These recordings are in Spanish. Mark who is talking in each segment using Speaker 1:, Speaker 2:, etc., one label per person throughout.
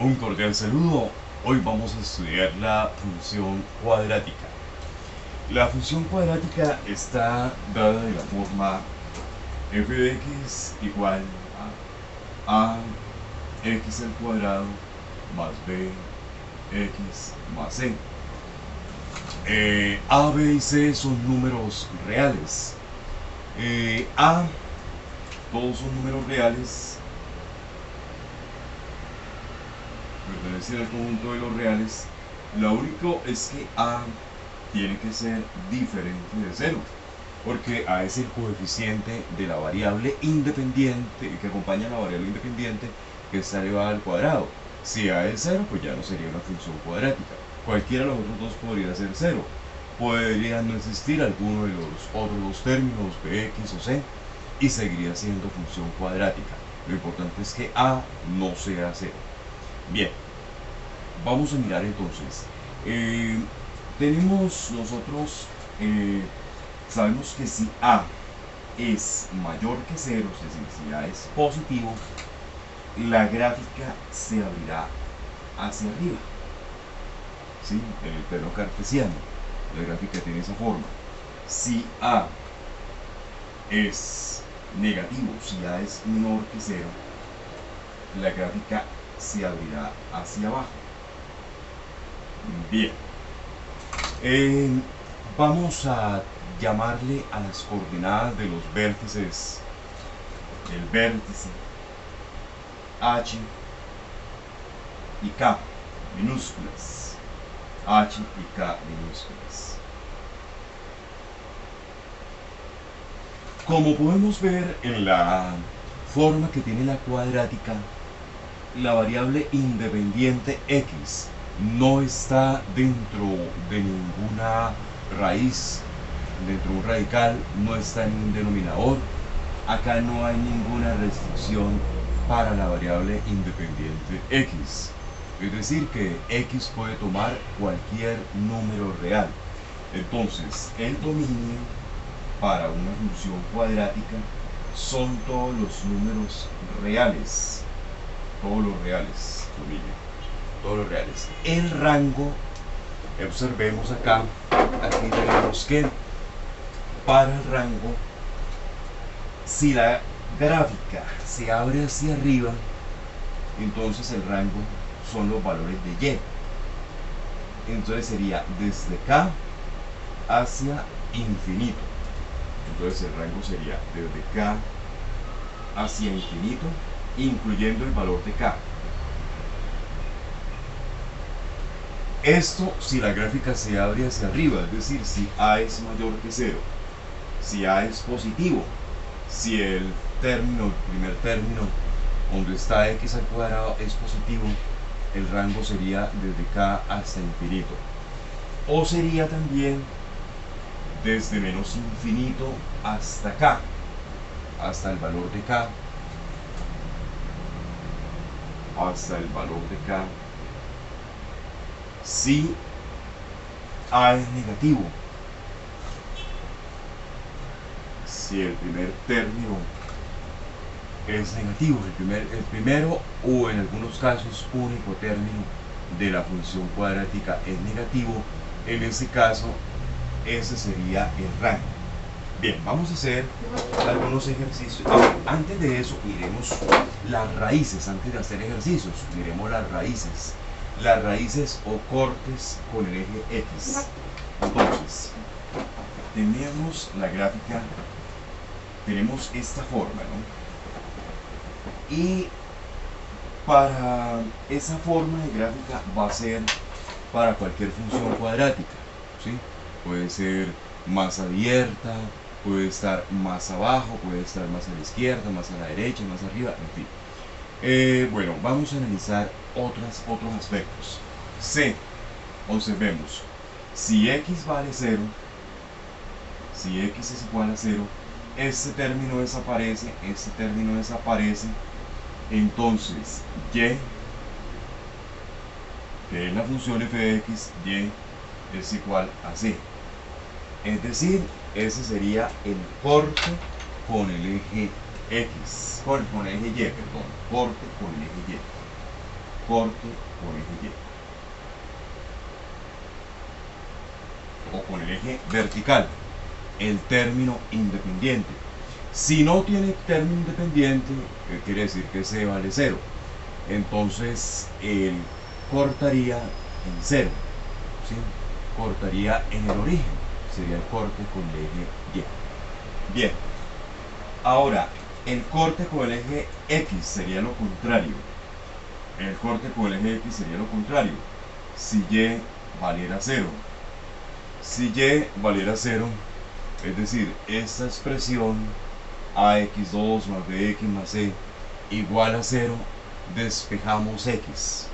Speaker 1: Un cordial saludo. Hoy vamos a estudiar la función cuadrática. La función cuadrática está dada de la forma f de x igual a x al cuadrado más b x más c. A, b y c son números reales. Todos son números reales, pertenecen al conjunto de los reales. Lo único es que a tiene que ser diferente de 0, porque a es el coeficiente de la variable independiente que acompaña a la variable independiente que está elevada al cuadrado. Si a es 0, pues ya no sería una función cuadrática. Cualquiera de los otros dos podría ser 0. Podría no existir alguno de los otros dos términos, bx o c, y seguiría siendo función cuadrática. Lo importante es que a no sea 0. Bien, vamos a mirar entonces. Tenemos nosotros, sabemos que si a es mayor que 0, es decir, si a es positivo, la gráfica se abrirá hacia arriba, ¿sí? En el plano cartesiano, la gráfica tiene esa forma. Si a es negativo, si a es menor que 0, la gráfica se abrirá hacia abajo. Bien, vamos a llamarle a las coordenadas de los vértices el vértice H y K minúsculas, H y K minúsculas. Como podemos ver en la forma que tiene la cuadrática, la variable independiente x no está dentro de ninguna raíz, dentro de un radical, no está en un denominador. Acá no hay ninguna restricción para la variable independiente x. Es decir, que x puede tomar cualquier número real. Entonces, el dominio para una función cuadrática son todos los números reales. Todos los reales, dominio. Todos los reales. El rango, observemos acá, aquí tenemos que para el rango, si la gráfica se abre hacia arriba, entonces el rango son los valores de y. Entonces sería desde k hacia infinito. Entonces el rango sería desde k hacia infinito, incluyendo el valor de k. Esto si la gráfica se abre hacia arriba, es decir, si a es mayor que 0, si a es positivo, si el primer término donde está x al cuadrado es positivo, el rango sería desde k hasta infinito. O sería también desde menos infinito hasta k, hasta el valor de k, hasta el valor de k, si a es negativo, si el primer término es negativo, el primero o en algunos casos único término de la función cuadrática es negativo, en ese caso ese sería el rango. Bien, vamos a hacer algunos ejercicios. Antes de eso miremos las raíces, antes de hacer ejercicios miremos las raíces o cortes con el eje X. Entonces, tenemos la gráfica, tenemos esta forma, ¿no? Y para esa forma de gráfica va a ser para cualquier función cuadrática, ¿sí? Puede ser más abierta, puede estar más abajo, puede estar más a la izquierda, más a la derecha, más arriba, en fin. Bueno, vamos a analizar otros aspectos. C, observemos, si x vale 0, si x es igual a 0, este término desaparece, entonces y, que es la función f de x, y es igual a c. Es decir, ese sería el corte con el eje X, con el eje Y, perdón, corte con el eje Y. corte con eje Y. O con el eje vertical, el término independiente. Si no tiene término independiente, quiere decir que C vale 0. Entonces él cortaría en 0, ¿sí? Cortaría en el origen, sería el corte con el eje Y. Bien, ahora el corte con el eje X sería lo contrario. El corte con el eje X sería lo contrario. Si Y valiera 0. Si Y valiera 0, es decir, esta expresión ax2 más bx más c igual a 0, despejamos x.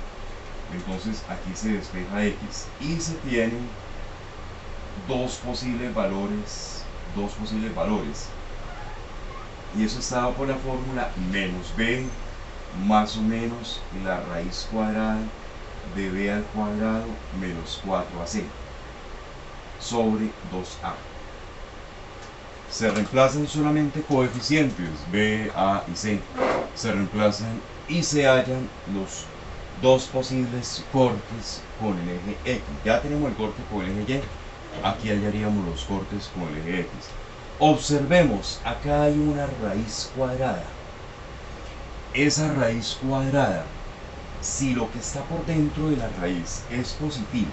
Speaker 1: Entonces aquí se despeja x y se tienen dos posibles valores. Y eso estaba por la fórmula menos b más o menos la raíz cuadrada de b al cuadrado menos 4ac sobre 2a. Se reemplazan solamente coeficientes b, a y c. Se reemplazan y se hallan los dos posibles cortes con el eje X. Ya tenemos el corte con el eje Y. Aquí hallaríamos los cortes con el eje X. Observemos, acá hay una raíz cuadrada. Esa raíz cuadrada, si lo que está por dentro de la raíz es positivo,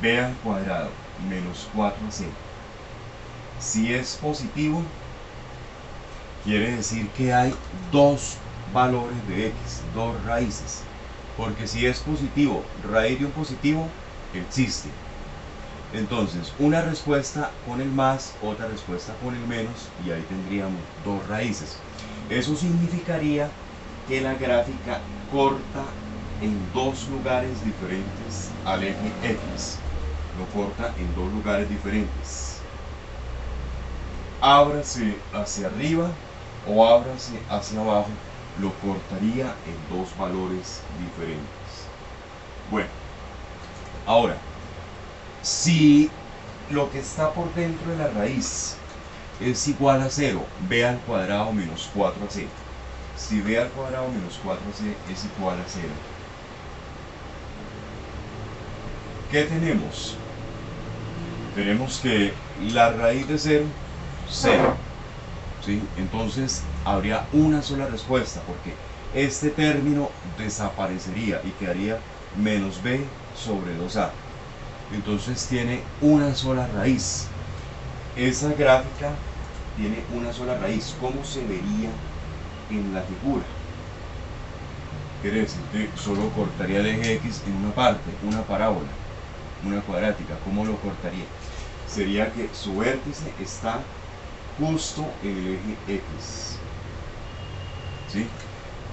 Speaker 1: b al cuadrado menos 4ac, si es positivo, quiere decir que hay dos valores de x, dos raíces, porque si es positivo, raíz de un positivo existe. Entonces, una respuesta con el más, otra respuesta con el menos, y ahí tendríamos dos raíces. Eso significaría que la gráfica corta en dos lugares diferentes al eje X. Lo corta en dos lugares diferentes. Ábrase hacia arriba o ábrase hacia abajo, lo cortaría en dos valores diferentes. Bueno, ahora, si lo que está por dentro de la raíz es igual a 0, b al cuadrado menos 4ac. Si b al cuadrado menos 4ac es igual a 0, ¿qué tenemos? Tenemos que la raíz de 0, 0. ¿Sí? Entonces habría una sola respuesta, porque este término desaparecería y quedaría menos b sobre 2a. Entonces tiene una sola raíz. Esa gráfica tiene una sola raíz. ¿Cómo se vería en la figura? Quiere decir que solo cortaría el eje X en una parte, una parábola, una cuadrática. ¿Cómo lo cortaría? Sería que su vértice está justo en el eje X, ¿sí?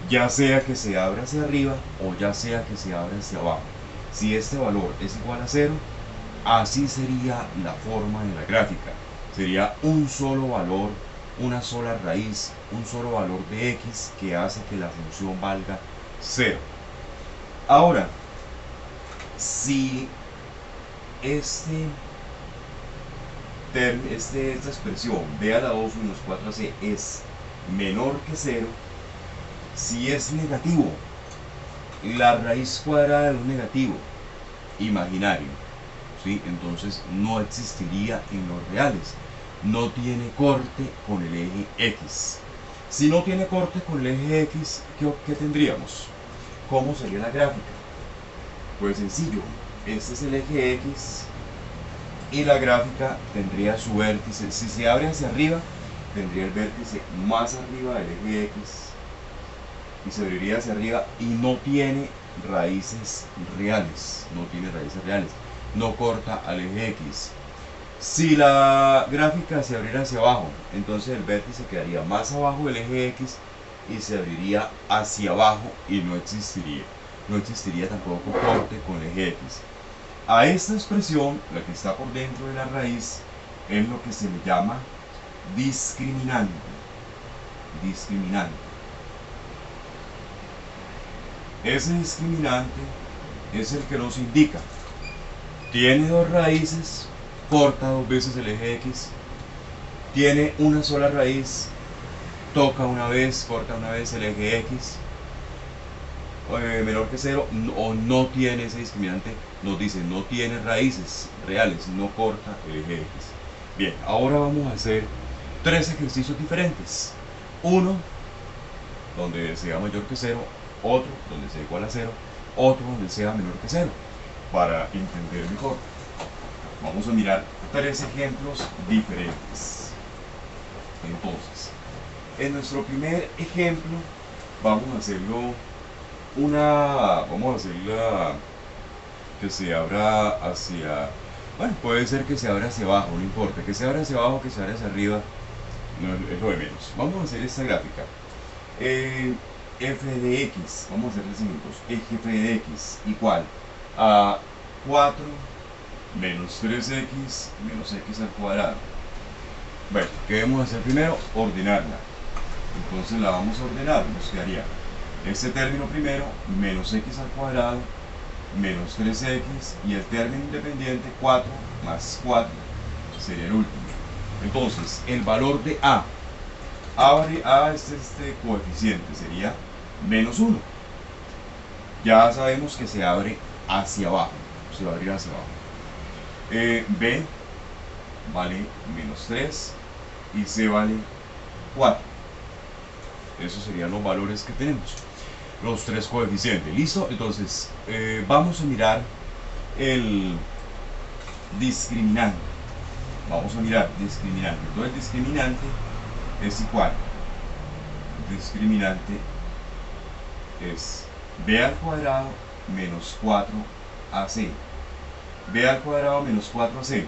Speaker 1: Ya sea que se abra hacia arriba o ya sea que se abra hacia abajo. Si este valor es igual a 0, así sería la forma de la gráfica. Sería un solo valor, una sola raíz, un solo valor de x que hace que la función valga 0. Ahora, si esta expresión b a la 2 menos 4ac es menor que 0, si es negativo, la raíz cuadrada de un negativo imaginario, ¿sí? Entonces no existiría en los reales. No tiene corte con el eje X. Si no tiene corte con el eje X, ¿qué tendríamos? ¿Cómo sería la gráfica? Pues sencillo, este es el eje X y la gráfica tendría su vértice. Si se abre hacia arriba, tendría el vértice más arriba del eje X y se abriría hacia arriba, y no tiene raíces reales, no corta al eje X. Si la gráfica se abriera hacia abajo, entonces el vértice quedaría más abajo del eje X y se abriría hacia abajo y no existiría tampoco corte con el eje X. A esta expresión, la que está por dentro de la raíz, es lo que se le llama discriminante. Ese discriminante es el que nos indica: tiene dos raíces, corta dos veces el eje X, tiene una sola raíz, toca una vez, corta una vez el eje X menor que 0 o no tiene ese discriminante, nos dice no tiene raíces reales, no corta el eje X. Bien, ahora vamos a hacer tres ejercicios diferentes. Uno donde sea mayor que 0, otro donde sea igual a 0, otro donde sea menor que 0, para entender mejor. Vamos a mirar tres ejemplos diferentes. Entonces, en nuestro primer ejemplo vamos a hacerlo vamos a hacerla que se abra hacia, bueno, puede ser que se abra hacia abajo, no importa, que se abra hacia abajo, que se abra hacia arriba, no, es lo de menos. Vamos a hacer esta gráfica. F de X, vamos a hacer los ejemplos, f de X igual a 4 menos 3X menos X al cuadrado. Bueno, ¿qué debemos hacer primero? Ordenarla. Entonces la vamos a ordenar, nos quedaría este término primero, menos X al cuadrado, menos 3X, y el término independiente, 4 más 4, sería el último. Entonces, el valor de A es este coeficiente, sería menos 1. Ya sabemos que se abre hacia abajo, se va a abrir hacia abajo. B vale menos 3 y C vale 4. Esos serían los valores que tenemos, los tres coeficientes. ¿Listo? Entonces, vamos a mirar el discriminante. Vamos a mirar discriminante. Entonces, el discriminante es igual. El discriminante es b al cuadrado menos 4ac. b al cuadrado menos 4ac.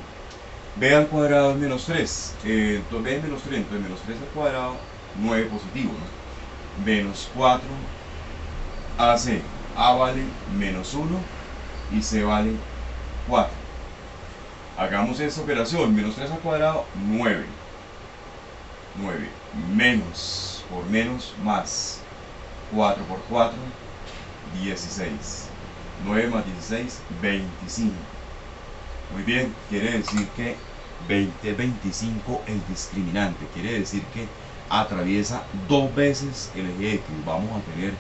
Speaker 1: b al cuadrado es menos 3. Entonces, b es menos 3. Entonces, menos 3 al cuadrado, 9 positivo, ¿no? Menos 4 AC. A vale menos 1 y C vale 4. Hagamos esta operación. Menos 3 al cuadrado, 9. 9 menos por menos más 4 por 4, 16. 9 más 16, 25. Muy bien, quiere decir que 20 es 25 el discriminante. Quiere decir que atraviesa dos veces el eje X. Vamos a tener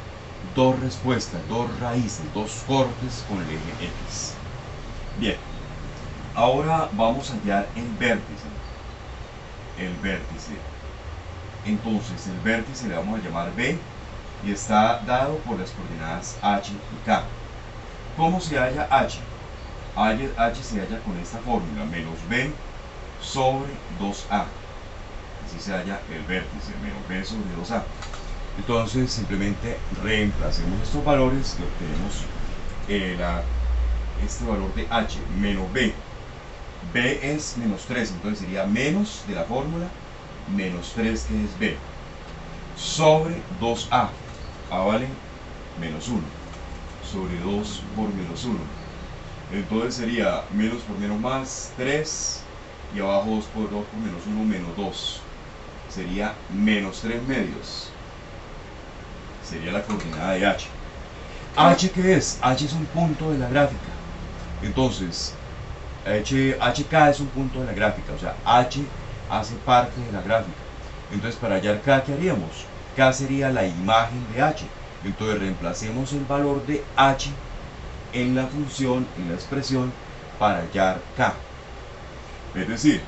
Speaker 1: dos respuestas, dos raíces, dos cortes con el eje X. Bien, ahora vamos a hallar el vértice. El vértice. Entonces, el vértice le vamos a llamar B y está dado por las coordenadas H y K. ¿Cómo se halla H? H se halla con esta fórmula, menos B sobre 2A. Así se halla el vértice, menos B sobre 2A. Entonces, simplemente reemplacemos estos valores y obtenemos este valor de H, menos B. B es menos 3, entonces sería menos de la fórmula, menos 3 que es B, sobre 2A. A vale menos 1, sobre 2 por menos 1. Entonces sería menos por menos más 3, y abajo 2 por menos 1, menos 2. Sería menos 3 medios. Sería la coordenada de H. ¿H qué es? H es un punto de la gráfica. Entonces, HK es un punto de la gráfica, o sea, H hace parte de la gráfica. Entonces, para hallar K, ¿qué haríamos? K sería la imagen de H. Entonces, reemplacemos el valor de H en la función, en la expresión, para hallar K. Es decir,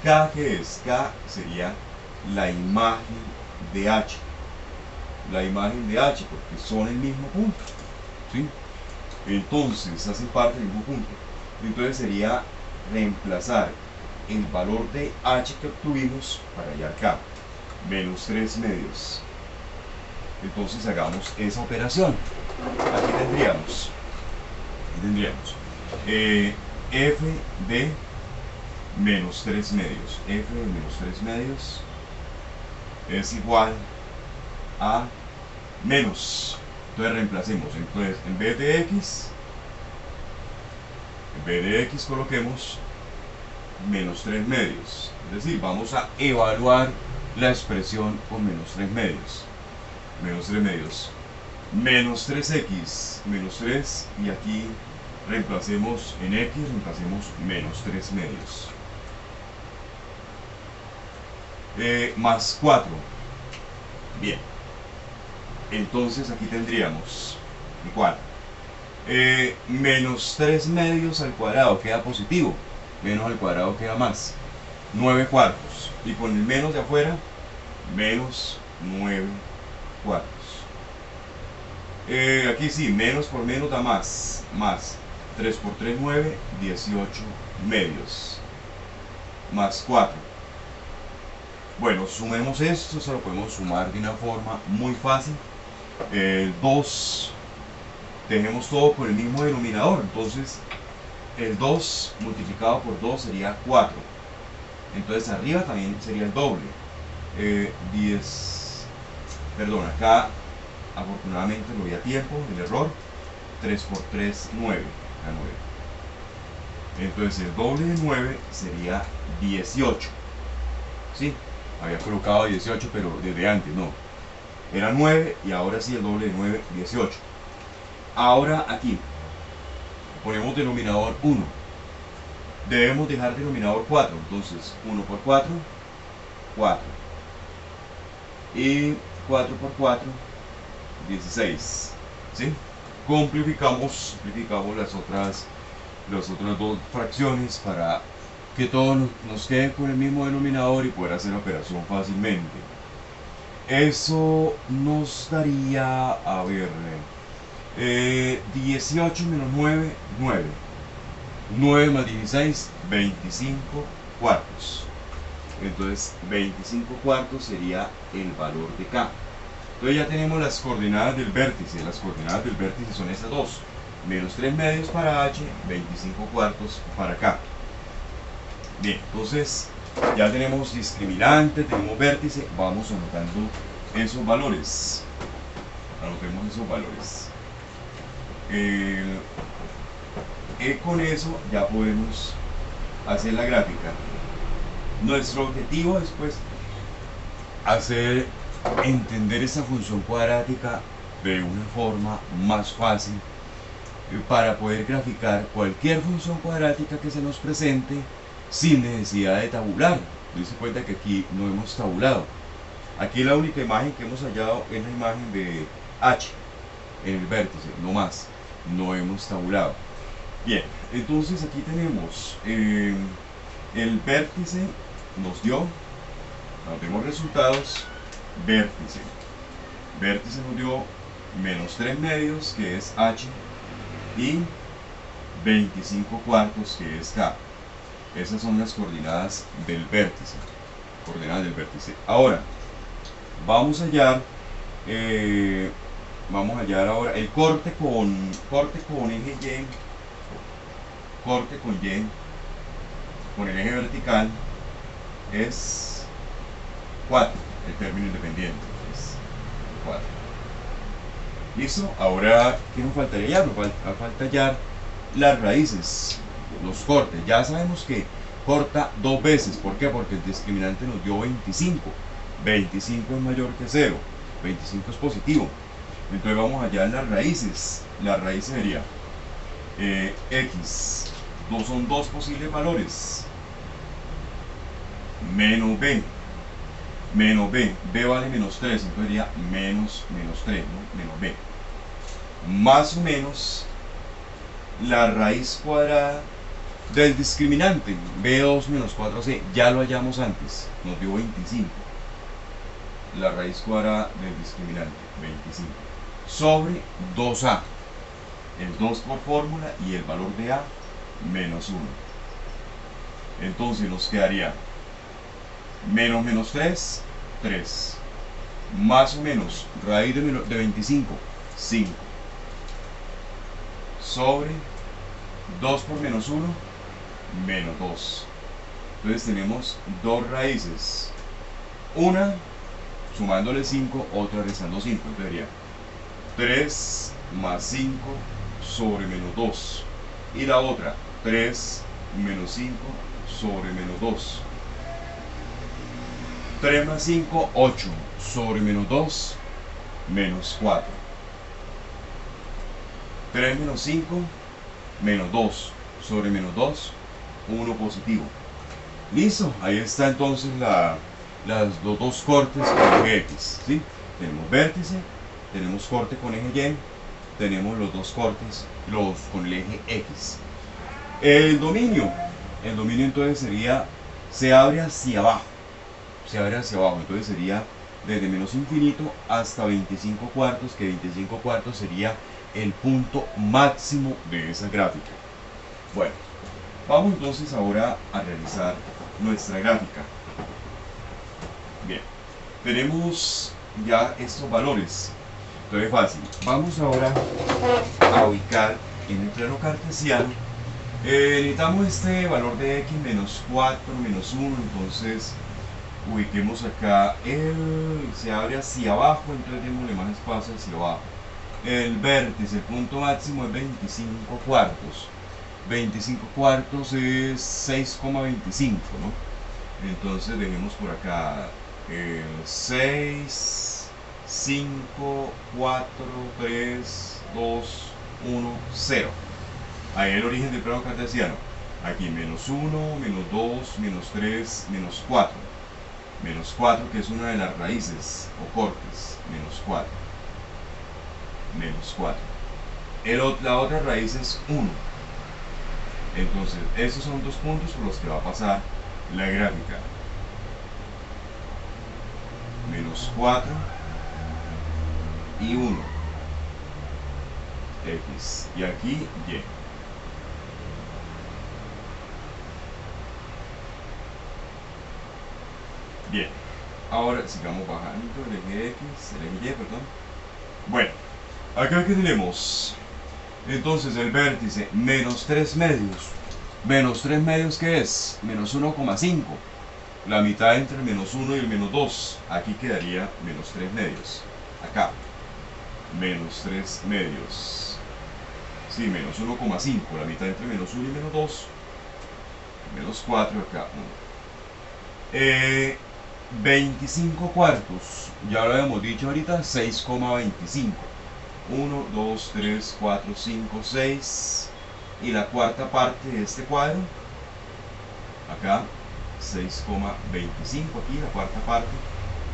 Speaker 1: K, ¿qué es? K sería la imagen de H. La imagen de H, porque son el mismo punto, ¿sí? Entonces, hacen parte del mismo punto. Entonces sería reemplazar el valor de H que obtuvimos para hallar K, menos 3 medios. Entonces hagamos esa operación. Aquí tendríamos f de menos 3 medios. F de menos 3 medios es igual a menos. Entonces reemplacemos. Entonces, en vez de X coloquemos menos 3 medios. Es decir, vamos a evaluar la expresión con menos 3 medios. Menos 3 medios. Menos 3X, menos 3, y aquí reemplacemos en X, reemplacemos menos 3 medios. más 4. Bien, entonces aquí tendríamos igual menos 3 medios al cuadrado queda positivo, menos al cuadrado queda más 9 cuartos, y con el menos de afuera menos 9 cuartos. Aquí sí, menos por menos da más, 3 por 3, 9, 18 medios, más 4. Bueno, sumemos esto, se lo podemos sumar de una forma muy fácil. 2, tenemos todo con el mismo denominador, entonces el 2 multiplicado por 2 sería 4. Entonces arriba también sería el doble. 10, perdón, acá afortunadamente lo vi a tiempo, el error. 3 por 3, 9, a 9. Entonces el doble de 9 sería 18. ¿Sí? Había colocado 18, pero desde antes no. Era 9 y ahora sí el doble de 9, 18. Ahora aquí ponemos denominador 1. Debemos dejar denominador 4. Entonces 1 por 4, 4. Y 4 por 4, 16. ¿Sí? Simplificamos las otras dos fracciones para que todo nos quede con el mismo denominador y poder hacer la operación fácilmente. Eso nos daría, a ver, 18 menos 9, 9. 9 más 16, 25 cuartos. Entonces 25 cuartos sería el valor de K. Entonces ya tenemos las coordenadas del vértice. Las coordenadas del vértice son estas dos. Menos 3 medios para H, 25 cuartos para K. Bien, entonces ya tenemos discriminante, tenemos vértice. Vamos anotando esos valores. Anotemos esos valores. Con eso ya podemos hacer la gráfica. Nuestro objetivo es pues entender esta función cuadrática de una forma más fácil para poder graficar cualquier función cuadrática que se nos presente sin necesidad de tabular. Dense cuenta que aquí no hemos tabulado. Aquí la única imagen que hemos hallado es la imagen de H en el vértice, no más. No hemos tabulado. Bien, entonces aquí tenemos el vértice nos dio, tenemos resultados, vértice nos dio menos 3 medios que es H y 25 cuartos que es K. Esas son las coordenadas del vértice. Ahora vamos a hallar ahora el corte con eje Y, corte con Y, con el eje vertical es 4, el término independiente es 4. ¿Listo? Ahora, ¿qué nos faltaría hallar? Nos falta hallar las raíces, los cortes. Ya sabemos que corta dos veces. ¿Por qué? Porque el discriminante nos dio 25. 25 es mayor que 0. 25 es positivo. Entonces vamos a hallar las raíces. La raíz sería X. Son dos posibles valores. Menos B. B vale menos 3. Entonces sería menos 3, ¿no? Menos B. Más o menos la raíz cuadrada del discriminante. B2 menos 4C. Ya lo hallamos antes. Nos dio 25. La raíz cuadrada del discriminante. 25. Sobre 2A. El 2 por fórmula y el valor de A menos 1. Entonces nos quedaría menos 3, 3. Más o menos raíz de 25, 5. Sobre 2 por menos 1, menos 2. Entonces tenemos dos raíces. Una sumándole 5, otra restando 5. Entonces sería 3 más 5 sobre menos 2. Y la otra, 3 menos 5 sobre menos 2. 3 más 5, 8 sobre menos 2, menos 4. 3 menos 5, menos 2 sobre menos 2, 1 positivo. Listo, ahí está entonces los dos cortes con eje X, ¿sí? Tenemos vértice, tenemos corte con eje Y, tenemos los dos cortes con el eje X. El dominio entonces sería, se abre hacia abajo, entonces sería desde menos infinito hasta 25 cuartos, que 25 cuartos sería el punto máximo de esa gráfica. Bueno, vamos entonces ahora a realizar nuestra gráfica. Bien, tenemos ya estos valores, entonces fácil. Vamos ahora a ubicar en el plano cartesiano. Necesitamos este valor de x menos 4 menos 1, entonces ubiquemos acá, se abre hacia abajo, entonces démosle más espacio hacia abajo. El vértice, el punto máximo es 25 cuartos. 25 cuartos es 6,25, ¿no? Entonces dejemos por acá 6, 5, 4, 3, 2, 1, 0. Ahí el origen del plano cartesiano. Aquí menos 1, menos 2, menos 3, menos 4. Menos 4, que es una de las raíces o cortes. Menos 4. Menos 4. La otra raíz es 1. Entonces, esos son dos puntos por los que va a pasar la gráfica. Menos 4 y 1. X. Y aquí Y. Bien, ahora sigamos bajando el eje X, el eje Y, perdón. Bueno, acá que tenemos, entonces el vértice, menos 3 medios. Menos 3 medios, ¿qué es? Menos 1,5. La mitad entre el menos 1 y el menos 2. Aquí quedaría menos 3 medios. Acá, menos 3 medios. Sí, menos 1,5. La mitad entre menos 1 y menos 2. Menos 4, acá 1. 25 cuartos, ya lo habíamos dicho ahorita, 6,25. 1, 2, 3, 4, 5, 6. Y la cuarta parte de este cuadro, acá 6,25. Aquí la cuarta parte,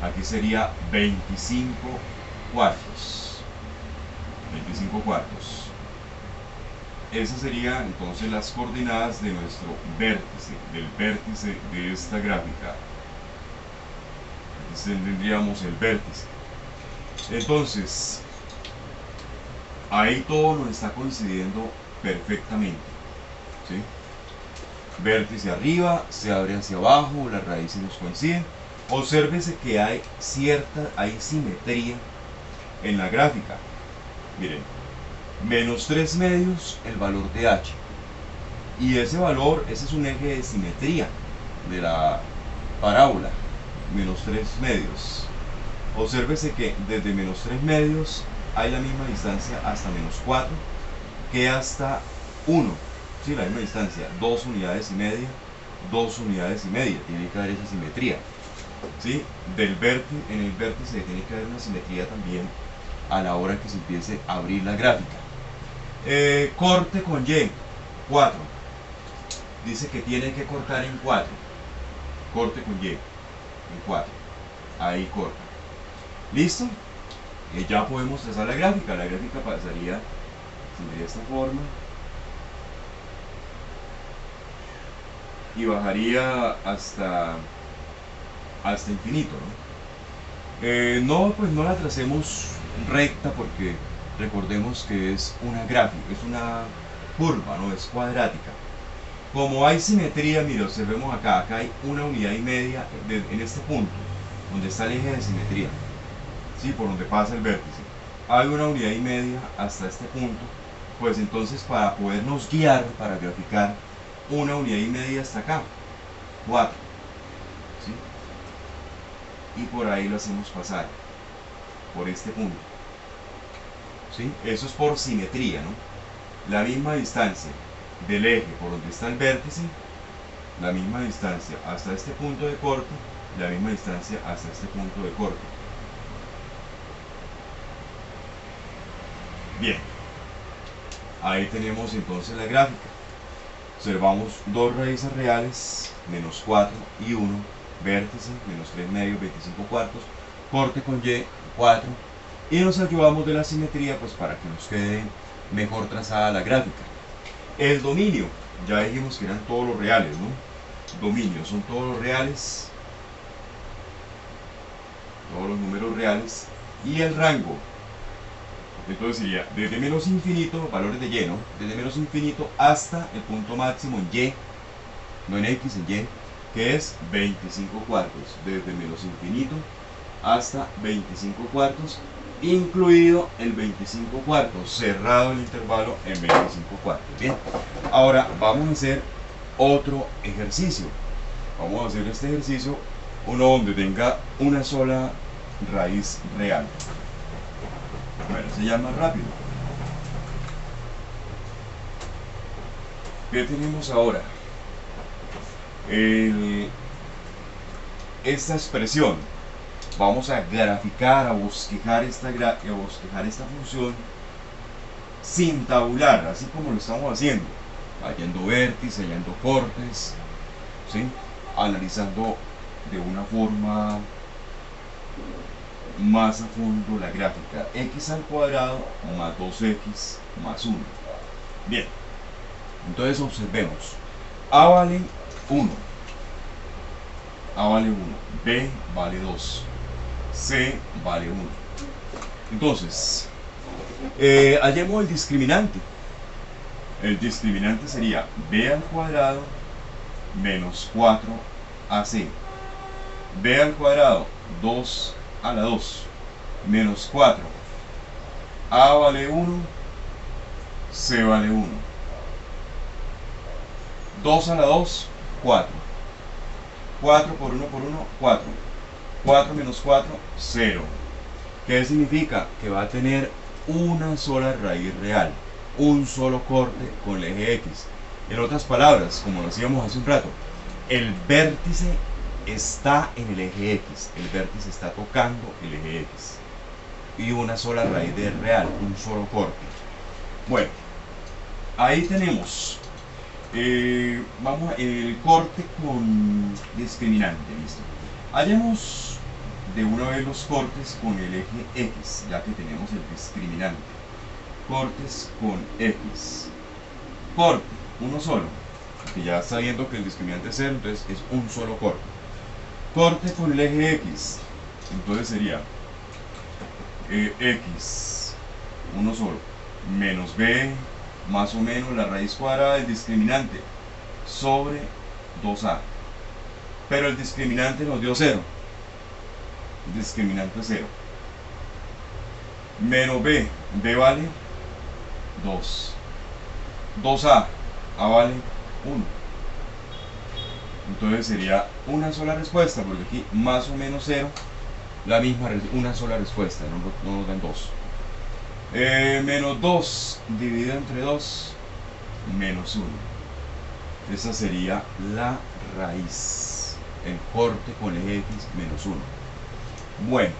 Speaker 1: aquí sería 25 cuartos. 25 cuartos. Esas serían entonces las coordenadas de nuestro vértice, del vértice de esta gráfica. Tendríamos el vértice. Entonces, ahí todo nos está coincidiendo perfectamente, ¿sí? Vértice arriba, se abre hacia abajo, las raíces nos coinciden. Obsérvese que hay simetría en la gráfica. Miren, menos 3 medios el valor de h. Y ese valor, ese es un eje de simetría de la parábola. Menos 3 medios. Obsérvese que desde menos 3 medios hay la misma distancia hasta menos 4 que hasta 1. Sí, la misma distancia, 2 unidades y media, 2 unidades y media. Tiene que haber esa simetría. ¿Sí? En el vértice tiene que haber una simetría también a la hora que se empiece a abrir la gráfica. Corte con Y, 4. Dice que tiene que cortar en 4. Corte con Y. En 4, ahí corta. ¿Listo? Ya podemos trazar la gráfica. La gráfica pasaría de esta forma y bajaría hasta infinito, ¿no? No, pues no la tracemos recta porque recordemos que es una gráfica, es una curva, no es cuadrática. Como hay simetría, mire, observemos acá hay una unidad y media en este punto, donde está el eje de simetría, ¿sí? Por donde pasa el vértice. Hay una unidad y media hasta este punto, pues entonces para podernos guiar, para graficar, una unidad y media hasta acá, 4, ¿sí? Y por ahí lo hacemos pasar, por este punto, ¿sí? Eso es por simetría, ¿no? La misma distancia del eje por donde está el vértice, la misma distancia hasta este punto de corte, la misma distancia hasta este punto de corte. Bien, ahí tenemos entonces la gráfica. Observamos dos raíces reales, menos 4 y 1, vértice, menos 3 medios, 25 cuartos, corte con Y, 4, y nos ayudamos de la simetría pues para que nos quede mejor trazada la gráfica. El dominio, ya dijimos que eran todos los reales, ¿no? Dominio, son todos los reales, todos los números reales, y el rango, entonces sería desde menos infinito, valores de Y, ¿no? Desde menos infinito hasta el punto máximo en Y, no en X, en Y, que es 25 cuartos, desde menos infinito hasta 25 cuartos, incluido el 25 cuartos, cerrado el intervalo en 25 cuartos. Bien, ahora vamos a hacer otro ejercicio. Vamos a hacer este ejercicio, uno donde tenga una sola raíz real. Bueno, se llama rápido. ¿Qué tenemos ahora? Esta expresión. Vamos a graficar, a bosquejar esta función sin tabular, así como lo estamos haciendo, hallando vértices, hallando cortes, ¿sí? Analizando de una forma más a fondo la gráfica. X al cuadrado más 2x más 1. Bien, entonces observemos. A vale 1, A vale 1, B vale 2, C vale 1. Entonces, hallemos el discriminante. El discriminante sería B al cuadrado menos 4AC. B al cuadrado 2 a la 2 menos 4. A vale 1, C vale 1. 2 a la 2, 4. 4 por 1 por 1, 4. 4 menos 4, 0. ¿Qué significa? Que va a tener una sola raíz real, un solo corte con el eje X. En otras palabras, como lo hacíamos hace un rato, el vértice está en el eje X, el vértice está tocando el eje X. Y una sola raíz de real, un solo corte. Bueno, ahí tenemos vamos el corte con discriminante, listo. Hallemos de una vez los cortes con el eje X, ya que tenemos el discriminante. Cortes con X. Corte, uno solo, porque ya sabiendo que el discriminante es 0, entonces es un solo corte. Corte con el eje X, entonces sería X, uno solo, menos B, más o menos la raíz cuadrada del discriminante, sobre 2A. Pero el discriminante nos dio 0. El discriminante es 0. Menos B, B vale 2. 2A, A vale 1. Entonces sería una sola respuesta, porque aquí más o menos 0, la misma, una sola respuesta, no nos dan 2. Menos 2 dividido entre 2, menos 1. Esa sería la raíz, el corte con eje X menos 1. Bueno,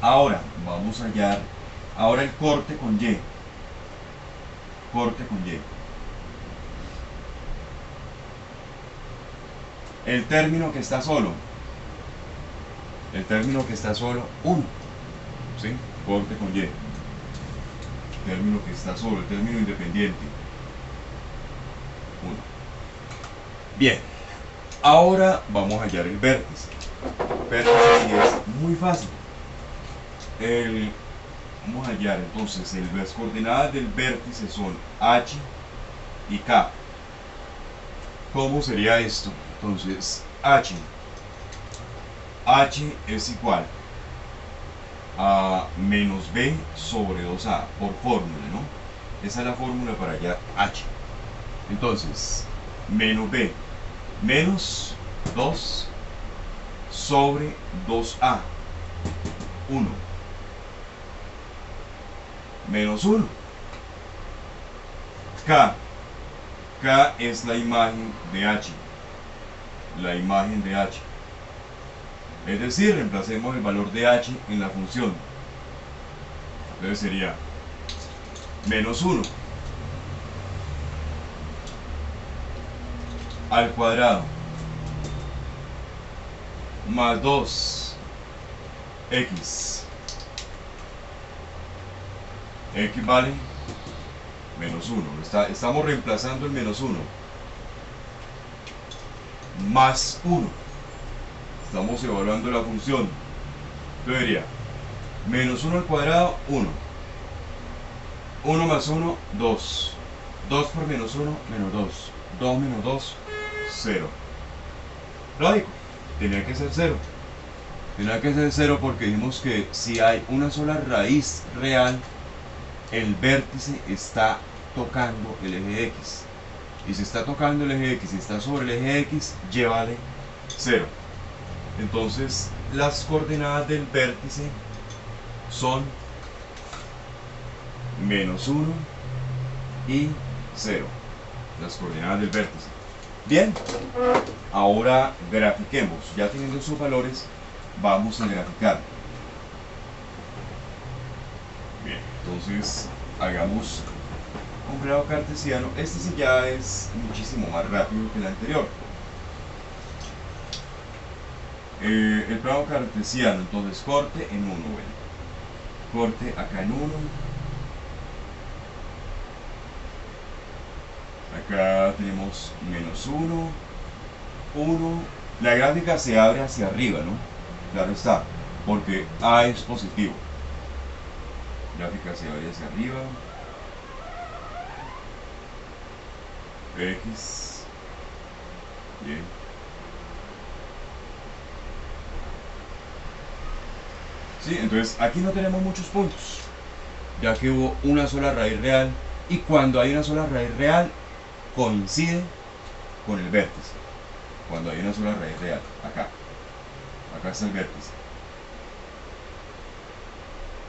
Speaker 1: ahora vamos a hallar ahora el corte con Y. Corte con Y. El término que está solo. El término que está solo, 1. ¿Sí? Corte con Y. Término que está solo, el término independiente, 1. Bien, ahora vamos a hallar el vértice. Vértice sí es muy fácil. Vamos a hallar entonces las coordenadas del vértice son H y K. ¿Cómo sería esto? Entonces H es igual a menos B sobre 2A por fórmula, ¿no? Esa es la fórmula para hallar H. Entonces, menos B menos 2 sobre 2A, 1, menos 1. K es la imagen de H, la imagen de H. Es decir, reemplacemos el valor de H en la función. Entonces sería menos 1 al cuadrado más 2 x. X vale menos 1. Estamos reemplazando el menos 1. Más 1. Estamos evaluando la función. Yo diría, menos 1 al cuadrado, 1. 1 más 1, 2. 2 por menos 1, menos 2. 2 menos 2, 0. Lógico, tenía que ser 0. Tenía que ser 0 porque dijimos que si hay una sola raíz real, el vértice está tocando el eje X. Y si está tocando el eje X y está sobre el eje X, llévale 0. Entonces, las coordenadas del vértice son menos 1 y 0. Las coordenadas del vértice. Bien, ahora grafiquemos. Ya teniendo esos valores, vamos a graficar. Bien, entonces hagamos un plano cartesiano. Este sí ya es muchísimo más rápido que el anterior. El plano cartesiano, entonces corte en 1, bueno. Corte acá en 1. Acá tenemos menos 1, 1. La gráfica se abre hacia arriba, ¿no? Claro está, porque A es positivo. Gráfica se abre hacia arriba. X. Bien. Sí, entonces aquí no tenemos muchos puntos, ya que hubo una sola raíz real, y cuando hay una sola raíz real, coincide con el vértice. Cuando hay una sola raíz real, acá está el vértice,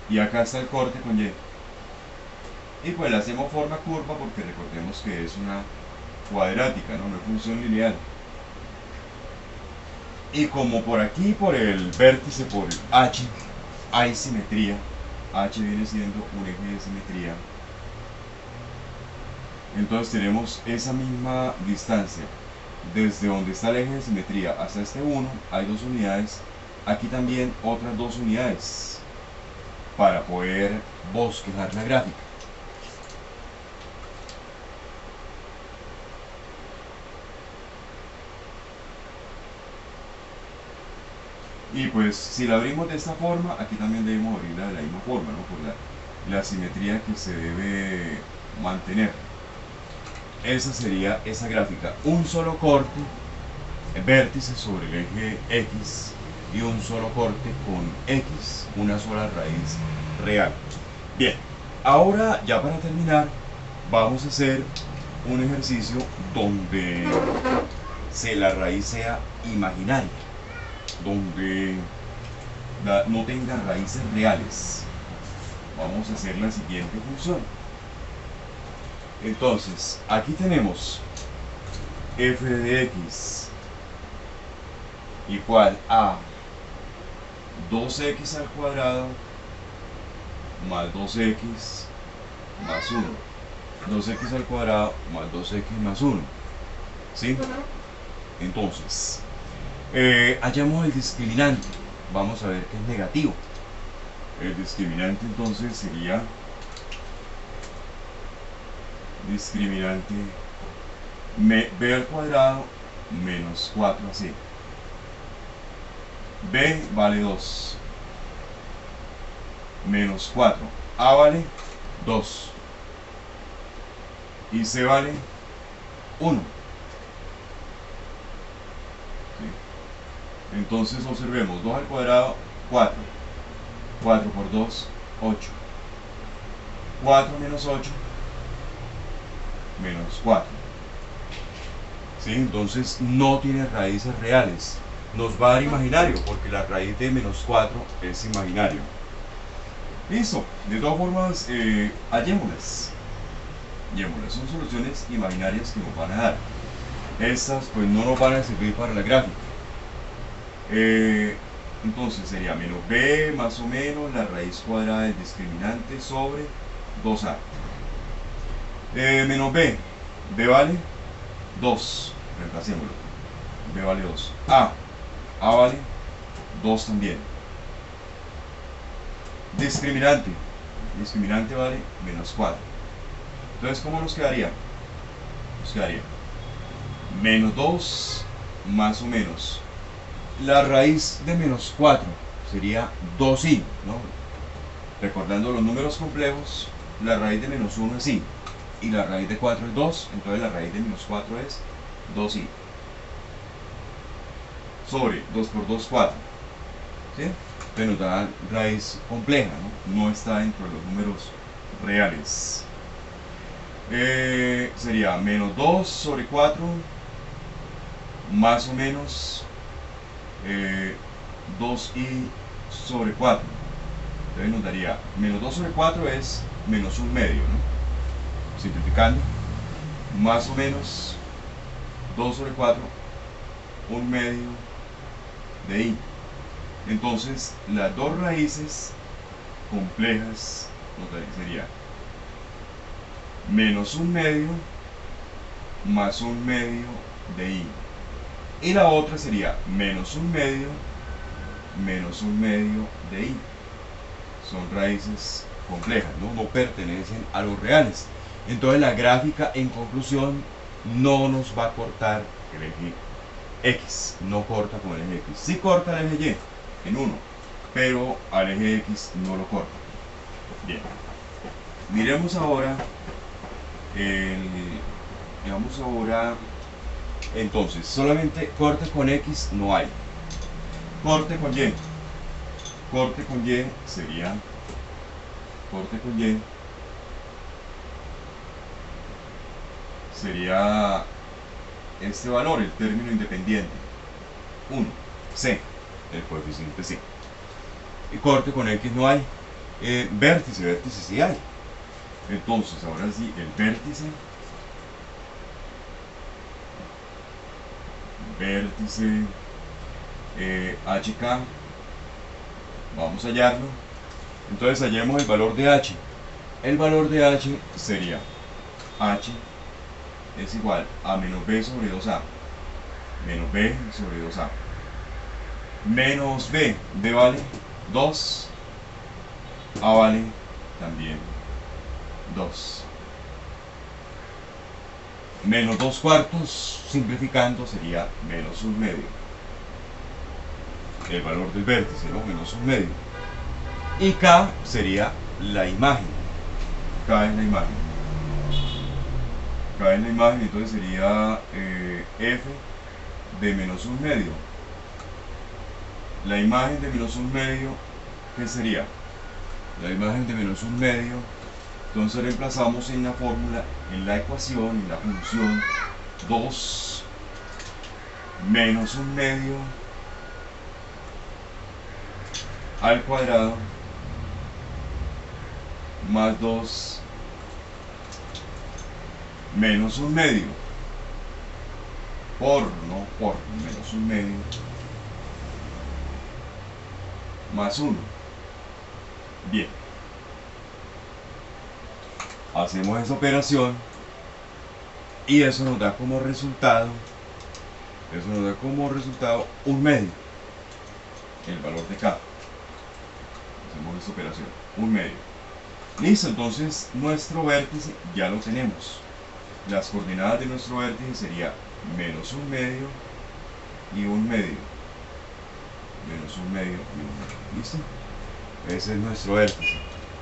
Speaker 1: y acá está el corte con Y, y pues le hacemos forma curva porque recordemos que es una cuadrática, no es función lineal. Y como por aquí, por el vértice, por el H, hay simetría, H viene siendo un eje de simetría, entonces tenemos esa misma distancia. Desde donde está el eje de simetría hasta este 1 hay 2 unidades, aquí también otras 2 unidades, para poder bosquejar la gráfica. Y pues si la abrimos de esta forma, aquí también debemos abrirla de la misma forma, ¿no? Por la simetría que se debe mantener. Esa sería esa gráfica. Un solo corte, vértice sobre el eje X, y un solo corte con X, una sola raíz real. Bien, ahora ya para terminar, vamos a hacer un ejercicio donde la raíz sea imaginaria, donde no tenga raíces reales. Vamos a hacer la siguiente función. Entonces, aquí tenemos f de x igual a 2x al cuadrado más 2x más 1. 2x al cuadrado más 2x más 1. ¿Sí? Entonces, hallamos el discriminante. Vamos a ver que es negativo. El discriminante entonces sería discriminante b al cuadrado menos 4ac. B vale 2 menos 4, a vale 2 y c vale 1. ¿Sí? Entonces observemos, 2 al cuadrado 4, 4 por 2 8, 4 menos 8 menos 4. ¿Sí? Entonces no tiene raíces reales, nos va a dar imaginario porque la raíz de menos 4 es imaginario. Listo, de todas formas, hallémoslas. Son soluciones imaginarias que nos van a dar. Estas pues no nos van a servir para la gráfica. Entonces sería menos b más o menos la raíz cuadrada del discriminante sobre 2a. Menos b vale 2, reemplacémoslo, b vale 2, a vale 2 también. Discriminante. Discriminante vale menos 4. Entonces, ¿cómo nos quedaría? Nos quedaría menos 2 más o menos la raíz de menos 4 sería 2i, ¿no? Recordando los números complejos, la raíz de menos 1 es i y la raíz de 4 es 2, entonces la raíz de menos 4 es 2i sobre 2 por 2, 4, ¿sí? Entonces nos da raíz compleja, ¿no? No está dentro de los números reales. Sería menos 2 sobre 4 más o menos 2i sobre 4. Entonces nos daría menos 2 sobre 4 es menos 1 medio, ¿no? Simplificando, más o menos 2 sobre 4, 1 medio de i. Entonces las dos raíces complejas sería menos 1 medio más 1 medio de i. Y la otra sería menos 1 medio menos 1 medio de i. Son raíces complejas, ¿no? No pertenecen a los reales. Entonces la gráfica, en conclusión, no nos va a cortar el eje X. No corta con el eje X. Sí corta el eje Y en 1, pero al eje X no lo corta. Bien. Miremos ahora veamos ahora. Entonces, solamente corte con X no hay. Corte con Y. Corte con Y sería, corte con Y sería este valor, el término independiente, 1, C, el coeficiente C. Y corte con X no hay. Vértice sí hay. Entonces, ahora sí, el vértice HK, vamos a hallarlo. Entonces hallemos el valor de H. El valor de H sería H es igual a menos B sobre 2A, menos B sobre 2A, menos B vale 2, A vale también 2. Menos 2 cuartos, simplificando, sería menos 1 medio. El valor del vértice, ¿no? Menos 1 medio. Y K sería la imagen. K es la imagen. K es la imagen, entonces sería F de menos 1 medio. La imagen de menos 1 medio, ¿qué sería? La imagen de menos 1 medio, entonces reemplazamos en la fórmula, en la ecuación, en la función 2 menos 1 medio al cuadrado más 2 menos 1 medio por menos 1 medio más 1. Bien, hacemos esa operación y eso nos da como resultado 1 medio, el valor de K. Hacemos esta operación, 1 medio. Listo, entonces nuestro vértice ya lo tenemos. Las coordenadas de nuestro vértice sería menos 1 medio y 1 medio. Menos 1 medio y 1 medio. ¿Listo? Ese es nuestro vértice.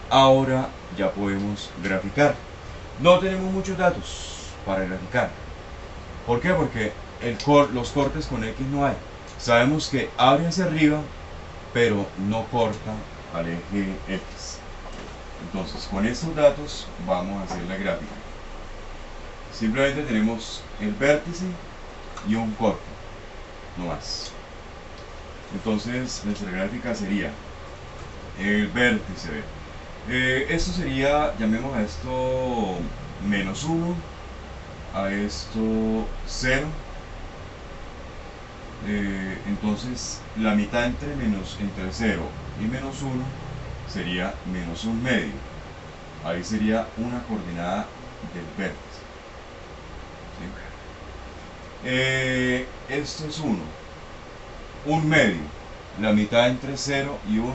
Speaker 1: Ahora ya podemos graficar. No tenemos muchos datos para graficar. ¿Por qué? Porque los cortes con X no hay. Sabemos que abre hacia arriba, pero no corta al eje X. Entonces, con estos datos vamos a hacer la gráfica. Simplemente tenemos el vértice y un corte, no más. Entonces, nuestra gráfica sería el vértice. Esto sería, llamemos a esto menos 1, a esto 0. Entonces, la mitad entre 0 y menos 1 sería menos 1 medio. Ahí sería una coordenada del vértice. ¿Sí? Esto es 1 medio. la mitad entre 0 y 1,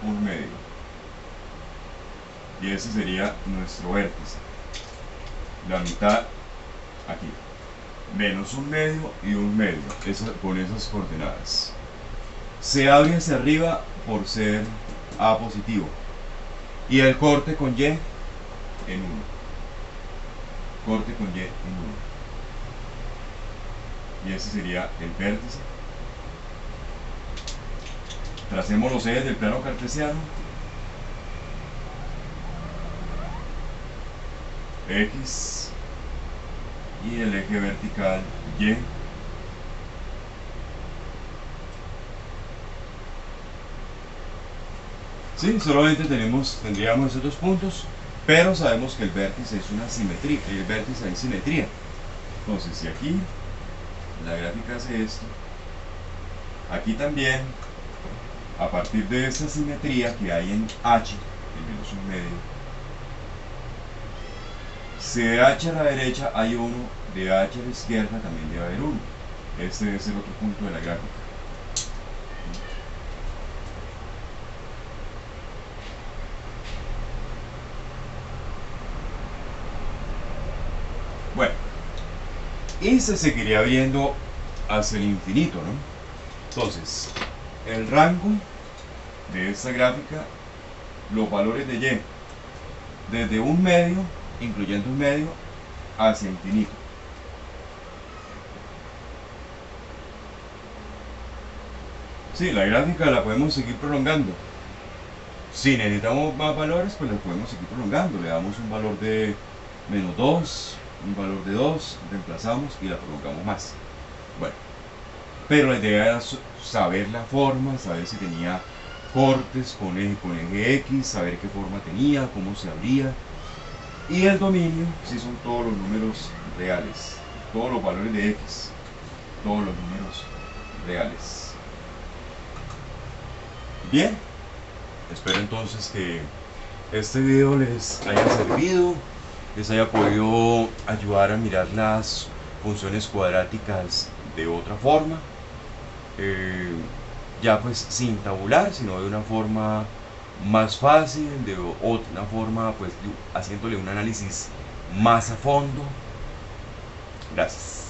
Speaker 1: un medio. Y ese sería nuestro vértice. La mitad aquí. Menos un medio y un medio. Con esas coordenadas. Se abre hacia arriba por ser A positivo. Y el corte con Y en 1. Corte con Y en 1. Y ese sería el vértice. Tracemos los ejes del plano cartesiano. X y el eje vertical Y. Sí, solamente tendríamos esos dos puntos, pero sabemos que el vértice es una simetría, el vértice hay simetría. Entonces, si aquí la gráfica hace esto, aquí también, a partir de esta simetría que hay en H, en menos un medio, si de H a la derecha hay 1, de H a la izquierda también debe haber 1. Este debe ser otro punto de la gráfica. Bueno, y se seguiría viendo hacia el infinito, ¿no? Entonces, el rango de esta gráfica, los valores de Y, desde un medio, incluyendo un medio, hacia infinito. Sí, la gráfica la podemos seguir prolongando. Si necesitamos más valores, pues la podemos seguir prolongando. Le damos un valor de menos 2, un valor de 2, reemplazamos y la prolongamos más. Bueno, pero la idea era saber la forma, saber si tenía cortes con eje X, saber qué forma tenía, cómo se abría. Y el dominio, si son todos los números reales, todos los valores de X, todos los números reales. Bien, espero entonces que este video les haya servido, les haya podido ayudar a mirar las funciones cuadráticas de otra forma, ya pues sin tabular, sino de una forma más fácil, de otra forma pues haciéndole un análisis más a fondo. Gracias.